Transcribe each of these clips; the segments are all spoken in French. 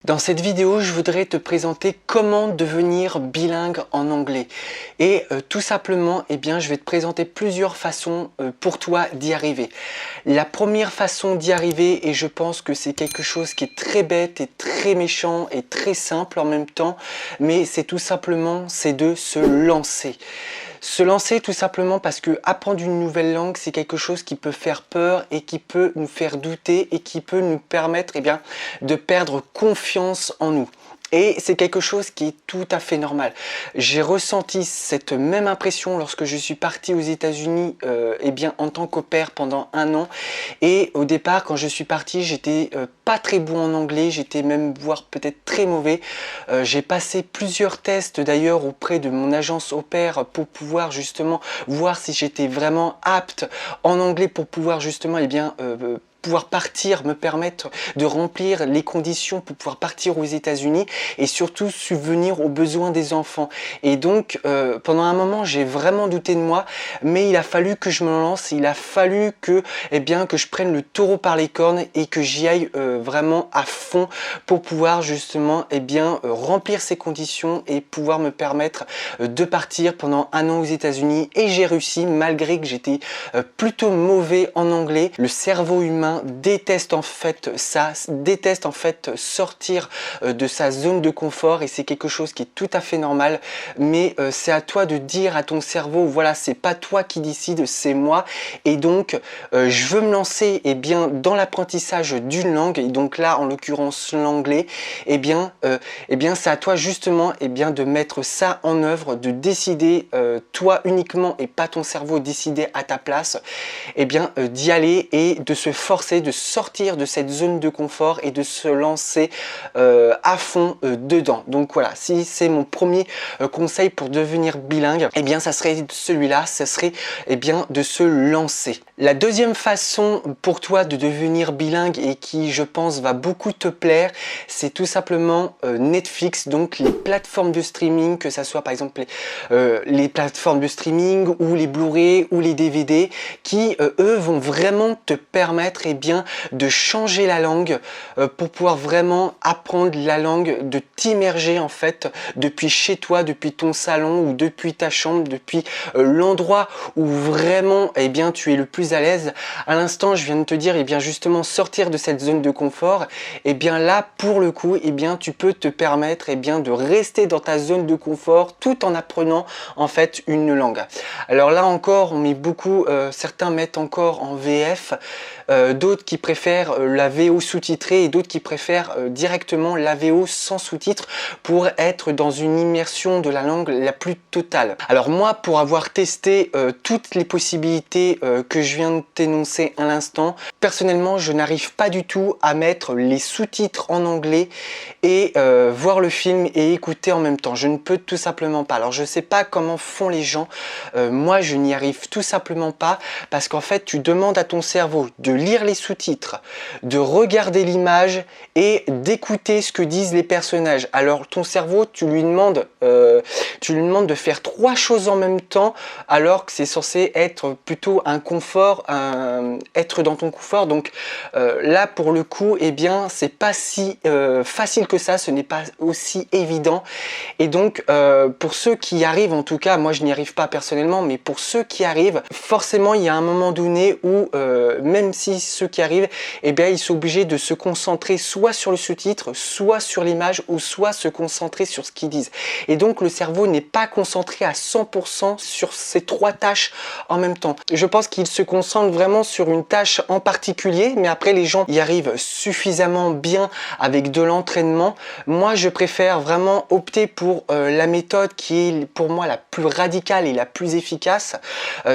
Dans cette vidéo, je voudrais te présenter comment devenir bilingue en anglais. Et tout simplement, je vais te présenter plusieurs façons pour toi d'y arriver. La première façon d'y arriver, et je pense que c'est quelque chose qui est très bête et très méchant et très simple en même temps, mais c'est tout simplement, c'est de se lancer. Se lancer tout simplement parce que apprendre une nouvelle langue, c'est quelque chose qui peut faire peur et qui peut nous faire douter et qui peut nous permettre de perdre confiance en nous. Et c'est quelque chose qui est tout à fait normal. J'ai ressenti cette même impression lorsque je suis parti aux États-Unis en tant qu'au pair pendant 1 an. Et au départ, quand je suis parti, j'étais pas très bon en anglais, j'étais même voire peut-être très mauvais. J'ai passé plusieurs tests d'ailleurs auprès de mon agence au pair pour pouvoir justement voir si j'étais vraiment apte en anglais pour pouvoir justement pouvoir partir, me permettre de remplir les conditions pour pouvoir partir aux États-Unis et surtout subvenir aux besoins des enfants. Et donc pendant un moment j'ai vraiment douté de moi, mais il a fallu que je me lance, il a fallu que je prenne le taureau par les cornes et que j'y aille vraiment à fond pour pouvoir justement remplir ces conditions et pouvoir me permettre de partir pendant 1 an aux États-Unis. Et j'ai réussi malgré que j'étais plutôt mauvais en anglais. Le cerveau humain déteste en fait ça, déteste en fait sortir de sa zone de confort, et c'est quelque chose qui est tout à fait normal, mais c'est à toi de dire à ton cerveau, voilà, c'est pas toi qui décide, c'est moi. Et donc je veux me lancer dans l'apprentissage d'une langue, et donc là en l'occurrence l'anglais. C'est à toi justement de mettre ça en œuvre, de décider toi uniquement et pas ton cerveau décider à ta place, d'y aller et de se forcer, de sortir de cette zone de confort et de se lancer à fond dedans. Donc voilà, si c'est mon premier conseil pour devenir bilingue, ça serait celui-là, ça serait de se lancer. La deuxième façon pour toi de devenir bilingue, et qui je pense va beaucoup te plaire, c'est tout simplement Netflix, donc les plateformes de streaming, que ça soit par exemple les plateformes de streaming ou les Blu-ray ou les DVD, qui eux vont vraiment te permettre de changer la langue pour pouvoir vraiment apprendre la langue, de t'immerger en fait depuis chez toi, depuis ton salon ou depuis ta chambre, depuis l'endroit où vraiment tu es le plus à l'aise. À l'instant, je viens de te dire justement sortir de cette zone de confort. Là pour le coup, tu peux te permettre de rester dans ta zone de confort tout en apprenant en fait une langue. Alors là encore, on met beaucoup, certains mettent encore en VF, d'autres qui préfèrent la VO sous-titrée et d'autres qui préfèrent directement la VO sans sous-titres pour être dans une immersion de la langue la plus totale. Alors moi, pour avoir testé toutes les possibilités que je viens de t'énoncer à l'instant, personnellement je n'arrive pas du tout à mettre les sous-titres en anglais et voir le film et écouter en même temps. Je ne peux tout simplement pas. Alors je sais pas comment font les gens, moi je n'y arrive tout simplement pas, parce qu'en fait tu demandes à ton cerveau de lire les sous-titres, de regarder l'image et d'écouter ce que disent les personnages. Alors ton cerveau, tu lui demandes de faire 3 choses en même temps, alors que c'est censé être plutôt un confort, être dans ton confort. Donc là pour le coup, c'est pas si facile que ça, ce n'est pas aussi évident. Et donc pour ceux qui y arrivent, en tout cas moi je n'y arrive pas personnellement, mais pour ceux qui arrivent, forcément il y a un moment donné où même si ceux qui arrivent, ils sont obligés de se concentrer soit sur le sous-titre, soit sur l'image, ou soit se concentrer sur ce qu'ils disent. Et donc le cerveau n'est pas concentré à 100% sur ces 3 tâches en même temps. Je pense qu'il se concentre vraiment sur une tâche en particulier, mais après les gens y arrivent suffisamment bien avec de l'entraînement. Moi je préfère vraiment opter pour la méthode qui est pour moi la plus radicale et la plus efficace.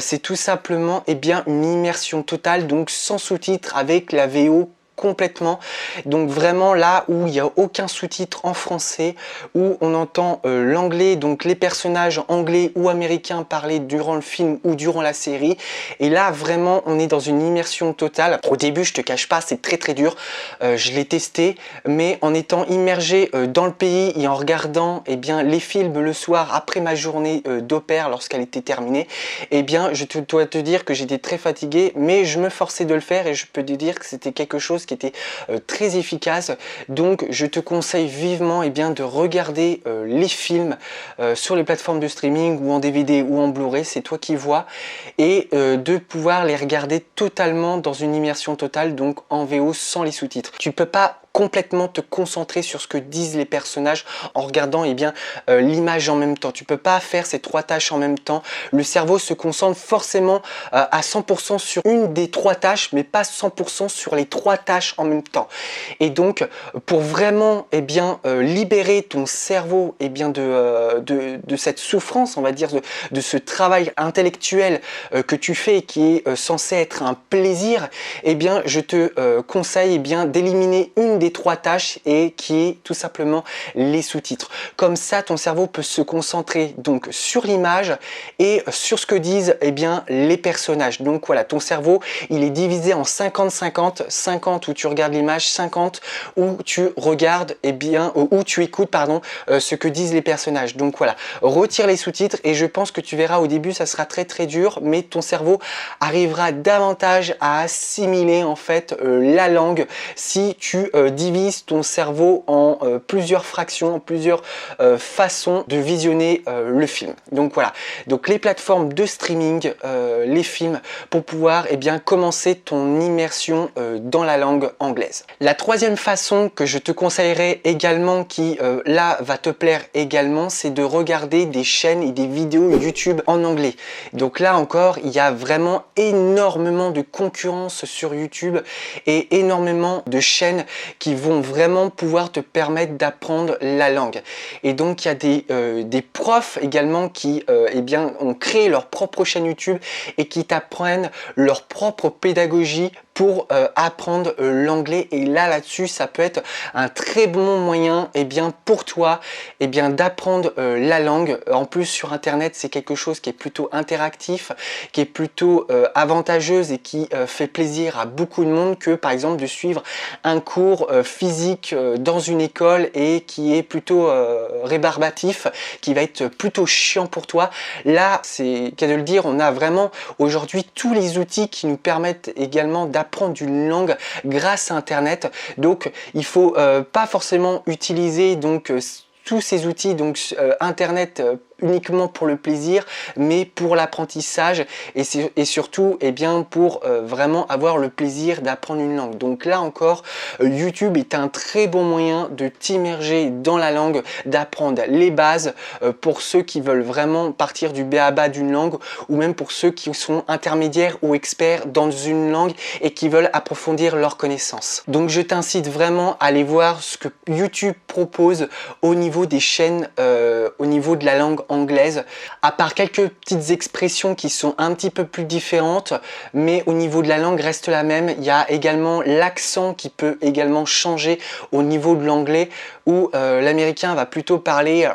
C'est tout simplement une immersion totale, donc sans sous-titres, avec la VO complètement. Donc vraiment là où il n'y a aucun sous-titre en français, où on entend l'anglais, donc les personnages anglais ou américains parler durant le film ou durant la série. Et là vraiment on est dans une immersion totale. Au début je te cache pas, c'est très très dur, je l'ai testé, mais en étant immergé dans le pays et en regardant les films le soir après ma journée d'au pair lorsqu'elle était terminée, je dois te dire que j'étais très fatigué, mais je me forçais de le faire, et je peux te dire que c'était quelque chose chose qui était très efficace. Donc je te conseille vivement de regarder les films sur les plateformes de streaming ou en DVD ou en Blu-ray, c'est toi qui vois, et de pouvoir les regarder totalement dans une immersion totale, donc en VO sans les sous-titres. Tu peux pas complètement te concentrer sur ce que disent les personnages en regardant l'image en même temps. Tu peux pas faire ces trois tâches en même temps. Le cerveau se concentre forcément à 100% sur une des trois tâches, mais pas 100% sur les trois tâches en même temps. Et donc, pour vraiment libérer ton cerveau de cette souffrance, on va dire, de ce travail intellectuel que tu fais et qui est censé être un plaisir, je te conseille d'éliminer une des trois tâches et qui est tout simplement les sous-titres. Comme ça, ton cerveau peut se concentrer donc sur l'image et sur ce que disent les personnages. Donc voilà, ton cerveau, il est divisé en 50-50, 50 où tu regardes l'image, 50 où tu regardes où tu écoutes ce que disent les personnages. Donc voilà, retire les sous-titres et je pense que tu verras au début ça sera très très dur, mais ton cerveau arrivera davantage à assimiler en fait la langue si tu divise ton cerveau en plusieurs fractions, en plusieurs façons de visionner le film. Donc voilà, donc les plateformes de streaming, les films, pour pouvoir commencer ton immersion dans la langue anglaise. La troisième façon que je te conseillerais également, qui là va te plaire également, c'est de regarder des chaînes et des vidéos YouTube en anglais. Donc là encore, il y a vraiment énormément de concurrence sur YouTube et énormément de chaînes qui vont vraiment pouvoir te permettre d'apprendre la langue. Et donc il y a des profs également qui ont créé leur propre chaîne YouTube et qui t'apprennent leur propre pédagogie pour apprendre l'anglais. Et là-dessus, ça peut être un très bon moyen pour toi d'apprendre la langue. En plus, sur Internet, c'est quelque chose qui est plutôt interactif, qui est plutôt avantageuse et qui fait plaisir à beaucoup de monde que par exemple de suivre un cours physique dans une école et qui est plutôt rébarbatif, qui va être plutôt chiant pour toi. Là, c'est qu'à de le dire, on a vraiment aujourd'hui tous les outils qui nous permettent également d'apprendre une langue grâce à Internet. Donc il faut pas forcément utiliser tous ces outils, Internet uniquement pour le plaisir, mais pour l'apprentissage et surtout pour vraiment avoir le plaisir d'apprendre une langue. Donc là encore, YouTube est un très bon moyen de t'immerger dans la langue, d'apprendre les bases pour ceux qui veulent vraiment partir du b.a.-ba d'une langue, ou même pour ceux qui sont intermédiaires ou experts dans une langue et qui veulent approfondir leurs connaissances. Donc je t'incite vraiment à aller voir ce que YouTube propose au niveau des chaînes, au niveau de la langue anglaise, à part quelques petites expressions qui sont un petit peu plus différentes, mais au niveau de la langue reste la même. Il y a également l'accent qui peut également changer au niveau de l'anglais, où l'américain va plutôt parler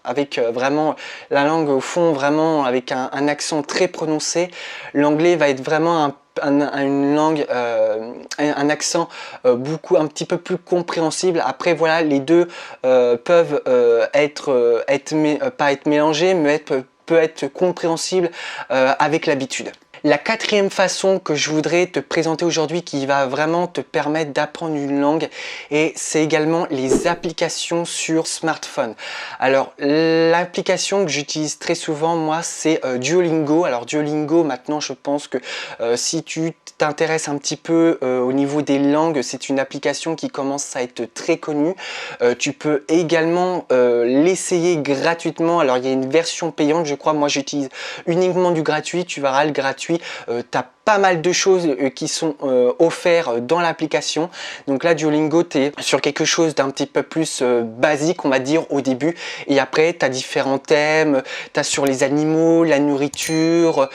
avec vraiment la langue au fond, vraiment avec un accent très prononcé. L'anglais va être vraiment une langue, un accent un petit peu plus compréhensible. Après voilà, les deux peuvent pas être mélangés, mais peut être compréhensible avec l'habitude. La quatrième façon que je voudrais te présenter aujourd'hui, qui va vraiment te permettre d'apprendre une langue, et c'est également les applications sur smartphone. Alors l'application que j'utilise très souvent moi, c'est Duolingo. Alors Duolingo, maintenant je pense que si tu t'intéresses un petit peu au niveau des langues, c'est une application qui commence à être très connue. Tu peux également l'essayer gratuitement. Alors il y a une version payante, je crois. Moi j'utilise uniquement du gratuit. Tu verras, le gratuit, t'as pas mal de choses qui sont offertes dans l'application. Donc là Duolingo, tu es sur quelque chose d'un petit peu plus basique, on va dire, au début, et après tu as différents thèmes, tu as sur les animaux, la nourriture,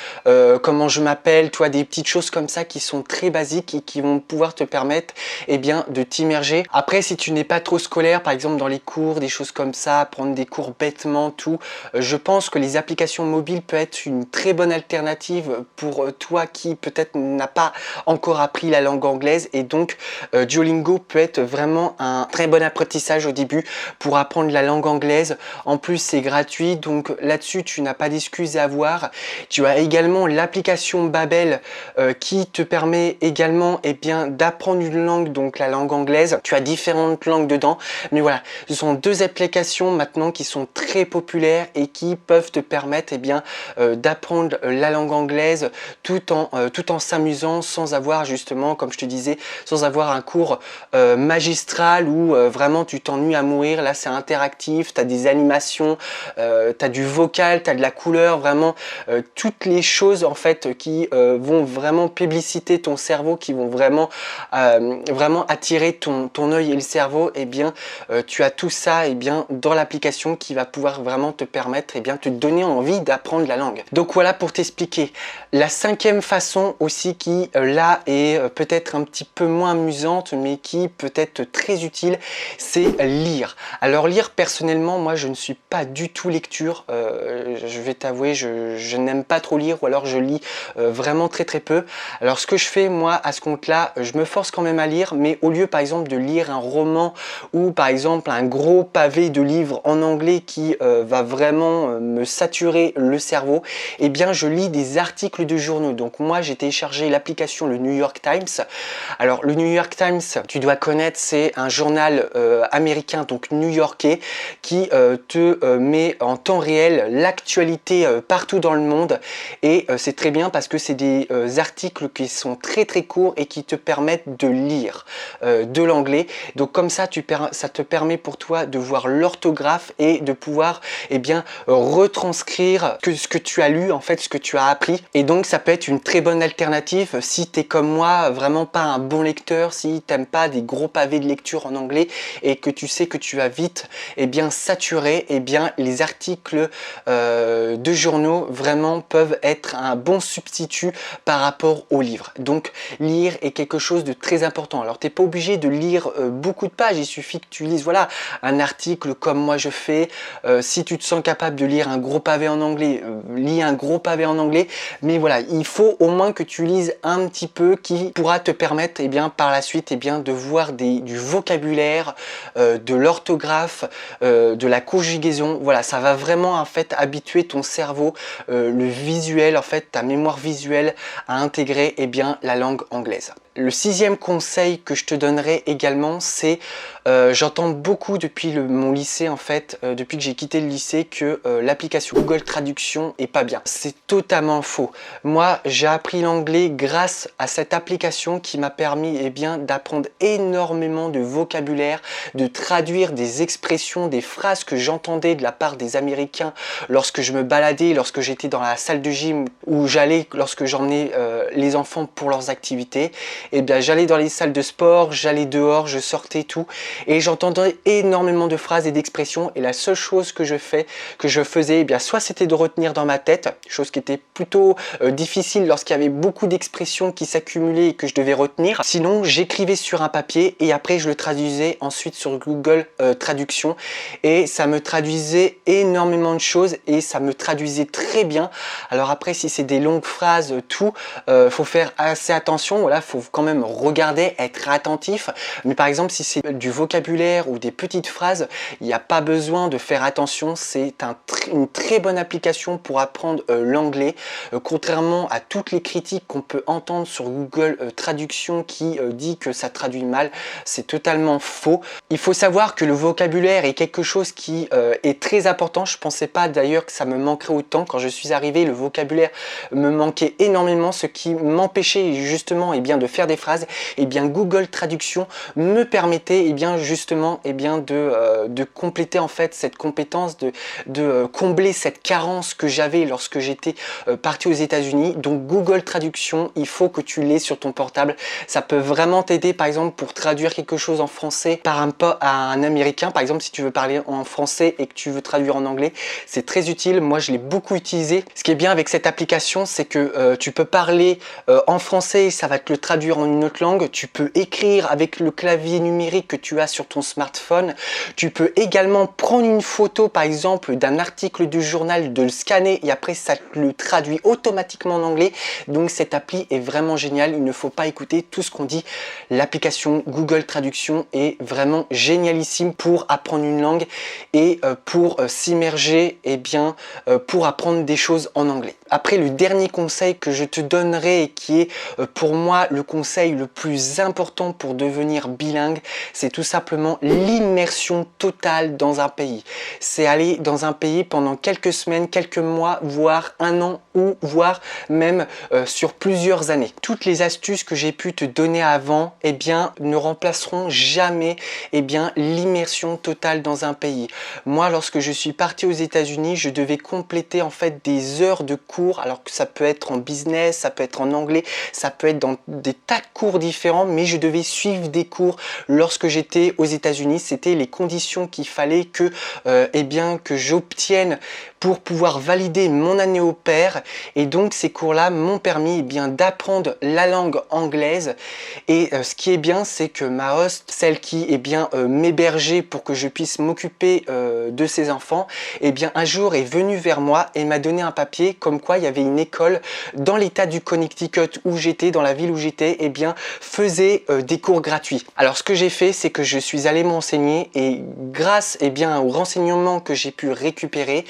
comment je m'appelle, toi, des petites choses comme ça qui sont très basiques et qui vont pouvoir te permettre de t'immerger. Après, si tu n'es pas trop scolaire, par exemple dans les cours, des choses comme ça, prendre des cours bêtement, je pense que les applications mobiles peuvent être une très bonne alternative pour toi qui peut-être n'a pas encore appris la langue anglaise. Et donc Duolingo peut être vraiment un très bon apprentissage au début pour apprendre la langue anglaise. En plus c'est gratuit, donc là-dessus tu n'as pas d'excuses à avoir. Tu as également l'application Babbel qui te permet également d'apprendre une langue, donc la langue anglaise. Tu as différentes langues dedans, mais voilà, ce sont deux applications maintenant qui sont très populaires et qui peuvent te permettre d'apprendre la langue anglaise tout en s'amusant, sans avoir justement, comme je te disais, sans avoir un cours magistral où vraiment tu t'ennuies à mourir. Là c'est interactif, tu as des animations, tu as du vocal, tu as de la couleur, vraiment toutes les choses en fait qui vont vraiment publiciter ton cerveau, qui vont vraiment attirer ton œil et le cerveau. Tu as tout ça dans l'application qui va pouvoir vraiment te permettre te donner envie d'apprendre la langue. Donc voilà pour t'expliquer. La cinquième façon aussi qui là est peut-être un petit peu moins amusante mais qui peut être très utile, c'est lire. Alors lire, personnellement moi je ne suis pas du tout lecture, je vais t'avouer, je n'aime pas trop lire, ou alors je lis vraiment très peu. Alors ce que je fais moi à ce compte là, je me force quand même à lire, mais au lieu par exemple de lire un roman ou par exemple un gros pavé de livres en anglais qui va vraiment me saturer le cerveau, je lis des articles de journaux. Donc moi j'ai téléchargé l'application le New York Times. Alors le New York Times, tu dois connaître, c'est un journal américain, donc new-yorkais, qui te met en temps réel l'actualité partout dans le monde. Et c'est très bien parce que c'est des articles qui sont très courts et qui te permettent de lire de l'anglais. Donc comme ça, ça te permet pour toi de voir l'orthographe et de pouvoir retranscrire ce que tu as lu, en fait, ce que tu as appris. Et donc ça peut être une très bonne alternative si tu es comme moi, vraiment pas un bon lecteur, si tu n'aimes pas des gros pavés de lecture en anglais et que tu sais que tu vas vite saturer, les articles de journaux vraiment peuvent être un bon substitut par rapport aux livres. Donc lire est quelque chose de très important. Alors tu n'es pas obligé de lire beaucoup de pages, il suffit que tu lises un article comme moi je fais. Si tu te sens capable de lire un gros pavé en anglais, lis un gros pavé en anglais, mais voilà, il faut au moins que tu lises un petit peu, qui pourra te permettre par la suite de voir du vocabulaire, de l'orthographe, de la conjugaison. Voilà, ça va vraiment en fait habituer ton cerveau, le visuel, en fait ta mémoire visuelle, à intégrer la langue anglaise. Le sixième conseil que je te donnerai également, c'est j'entends beaucoup depuis mon lycée, en fait, depuis que j'ai quitté le lycée, que l'application Google Traduction est pas bien. C'est totalement faux. Moi, j'ai appris l'anglais grâce à cette application qui m'a permis d'apprendre énormément de vocabulaire, de traduire des expressions, des phrases que j'entendais de la part des Américains lorsque je me baladais, lorsque j'étais dans la salle de gym où j'allais, lorsque j'emmenais les enfants pour leurs activités. J'allais dans les salles de sport, j'allais dehors, je sortais tout et j'entendais énormément de phrases et d'expressions, et la seule chose que je faisais, soit c'était de retenir dans ma tête, chose qui était plutôt difficile lorsqu'il y avait beaucoup d'expressions qui s'accumulaient et que je devais retenir. Sinon j'écrivais sur un papier et après je le traduisais ensuite sur Google Traduction, et ça me traduisait énormément de choses et ça me traduisait très bien. Alors après, si c'est des longues phrases, faut faire assez attention. Voilà, faut quand même regarder, être attentif. Mais par exemple, si c'est du vocabulaire ou des petites phrases, il n'y a pas besoin de faire attention. C'est une très bonne application pour apprendre l'anglais. Contrairement à toutes les critiques qu'on peut entendre sur Google Traduction qui dit que ça traduit mal, c'est totalement faux. Il faut savoir que le vocabulaire est quelque chose qui est très important. Je pensais pas d'ailleurs que ça me manquerait autant. Quand je suis arrivé, le vocabulaire me manquait énormément, ce qui m'empêchait justement de faire des phrases. Google Traduction me permettait justement de compléter en fait cette compétence, de combler cette carence que j'avais lorsque j'étais parti aux États-Unis. Donc Google Traduction, il faut que tu l'aies sur ton portable. Ça peut vraiment t'aider, par exemple, pour traduire quelque chose en français par à un américain. Par exemple, si tu veux parler en français et que tu veux traduire en anglais, c'est très utile. Moi, je l'ai beaucoup utilisé. Ce qui est bien avec cette application, c'est que tu peux parler en français et ça va te le traduire traduire en une autre langue, tu peux écrire avec le clavier numérique que tu as sur ton smartphone, tu peux également prendre une photo par exemple d'un article du journal, de le scanner et après ça le traduit automatiquement en anglais. Donc cette appli est vraiment géniale, il ne faut pas écouter tout ce qu'on dit. L'application Google Traduction est vraiment génialissime pour apprendre une langue et pour s'immerger et bien pour apprendre des choses en anglais. Après, le dernier conseil que je te donnerai et qui est pour moi le conseil le plus important pour devenir bilingue, c'est tout simplement l'immersion totale dans un pays. C'est aller dans un pays pendant quelques semaines, quelques mois, voire un an ou voire même sur plusieurs années. Toutes les astuces que j'ai pu te donner avant, eh bien, ne remplaceront jamais l'immersion totale dans un pays. Moi, lorsque je suis parti aux États-Unis, je devais compléter en fait des heures de cours, alors que ça peut être en business, ça peut être en anglais, ça peut être dans des tas de cours différents, mais je devais suivre des cours lorsque j'étais aux États-Unis. C'était les conditions qu'il fallait que j'obtienne pour pouvoir valider mon année au pair. Et donc ces cours-là m'ont permis d'apprendre la langue anglaise. Et ce qui est bien, c'est que ma host, celle qui m'hébergeait pour que je puisse m'occuper de ses enfants, un jour est venue vers moi et m'a donné un papier comme quoi il y avait une école dans l'état du Connecticut où j'étais, dans la ville où j'étais, faisait des cours gratuits. Alors ce que j'ai fait, c'est que je suis allé m'enseigner et grâce aux renseignements que j'ai pu récupérer,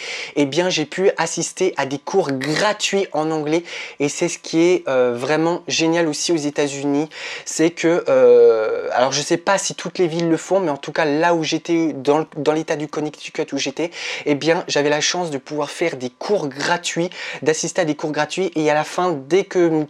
j'ai pu assister à des cours gratuits en anglais. Et c'est ce qui est vraiment génial aussi aux États-Unis, c'est que alors je sais pas si toutes les villes le font, mais en tout cas là où j'étais, dans l'état du Connecticut où j'étais, j'avais la chance de pouvoir faire des cours gratuits, d'assister à des cours gratuits, et à la fin, dès que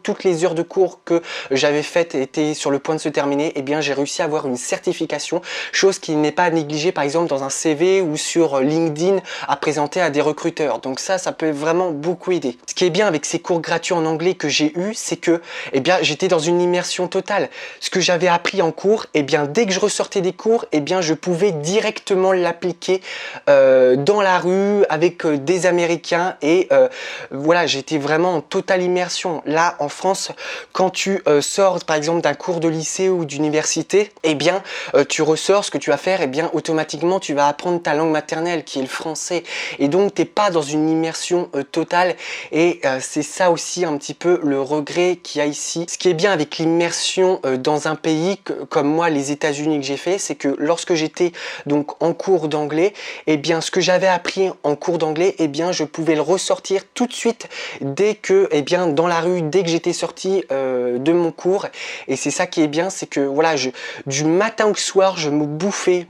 toutes les heures de cours que j'avais faites étaient sur le point de se terminer, j'ai réussi à avoir une certification, chose qui n'est pas négligée par exemple dans un CV ou sur LinkedIn à présenter à des recruteurs. Donc ça peut vraiment beaucoup aider. Ce qui est bien avec ces cours gratuits en anglais que j'ai eu, c'est que j'étais dans une immersion totale. Ce que j'avais appris en cours, dès que je ressortais des cours, je pouvais directement l'appliquer dans la rue avec des Américains, et voilà, j'étais vraiment en totale immersion. Là en France, quand tu sors par exemple d'un cours de lycée ou d'université, tu ressors, ce que tu vas faire, automatiquement tu vas apprendre ta langue maternelle qui est le français, et donc t'es pas dans une immersion totale. Et c'est ça aussi un petit peu le regret qu'il y a ici. Ce qui est bien avec l'immersion dans un pays comme moi, les États-Unis, que j'ai fait, c'est que lorsque j'étais donc en cours d'anglais, ce que j'avais appris en cours d'anglais, je pouvais le ressortir tout de suite dès que dans la rue, dès que j'étais sorti de mon cours. Et c'est ça qui est bien, c'est que voilà, du matin au soir, je me bouffais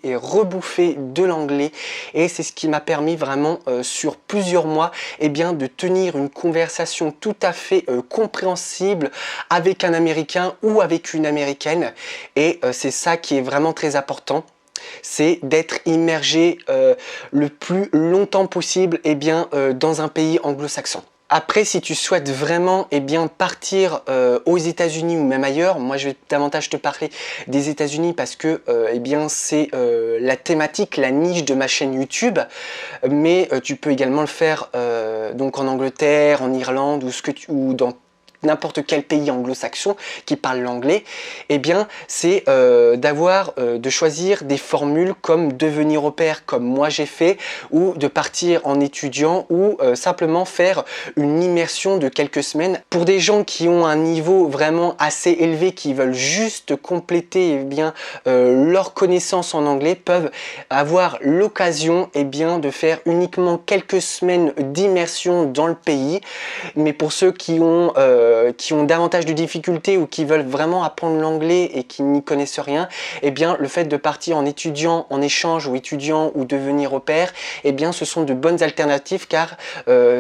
et rebouffais de l'anglais. Et c'est ce qui m'a permis vraiment sur plusieurs mois de tenir une conversation tout à fait compréhensible avec un Américain ou avec une Américaine. Et c'est ça qui est vraiment très important, c'est d'être immergé le plus longtemps possible dans un pays anglo-saxon. Après, si tu souhaites vraiment partir aux États-Unis ou même ailleurs, moi je vais davantage te parler des États-Unis parce que c'est la thématique, la niche de ma chaîne YouTube, mais tu peux également le faire donc en Angleterre, en Irlande ou dans n'importe quel pays anglo-saxon qui parle l'anglais, c'est de choisir des formules comme devenir au pair comme moi j'ai fait, ou de partir en étudiant, ou simplement faire une immersion de quelques semaines. Pour des gens qui ont un niveau vraiment assez élevé, qui veulent juste compléter leur connaissance en anglais, peuvent avoir l'occasion de faire uniquement quelques semaines d'immersion dans le pays. Mais pour ceux qui ont davantage de difficultés ou qui veulent vraiment apprendre l'anglais et qui n'y connaissent rien, le fait de partir en étudiant, en échange ou étudiant ou devenir au pair, ce sont de bonnes alternatives, car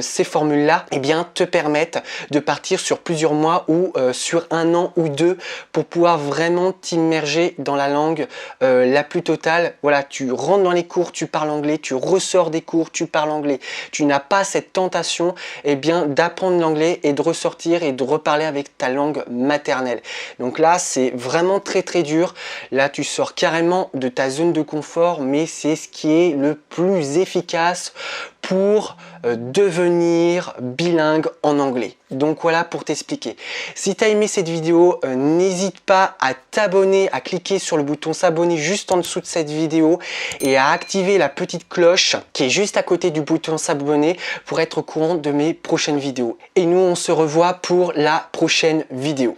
ces formules-là te permettent de partir sur plusieurs mois ou sur un an ou deux pour pouvoir vraiment t'immerger dans la langue la plus totale. Voilà, tu rentres dans les cours, tu parles anglais, tu ressors des cours, tu parles anglais. Tu n'as pas cette tentation d'apprendre l'anglais et de ressortir et de reparler avec ta langue maternelle. Donc là, c'est vraiment très très dur. Là, tu sors carrément de ta zone de confort, mais c'est ce qui est le plus efficace pour devenir bilingue en anglais. Donc voilà pour t'expliquer. Si tu as aimé cette vidéo, n'hésite pas à t'abonner, à cliquer sur le bouton s'abonner juste en dessous de cette vidéo et à activer la petite cloche qui est juste à côté du bouton s'abonner pour être au courant de mes prochaines vidéos. Et nous, on se revoit pour la prochaine vidéo.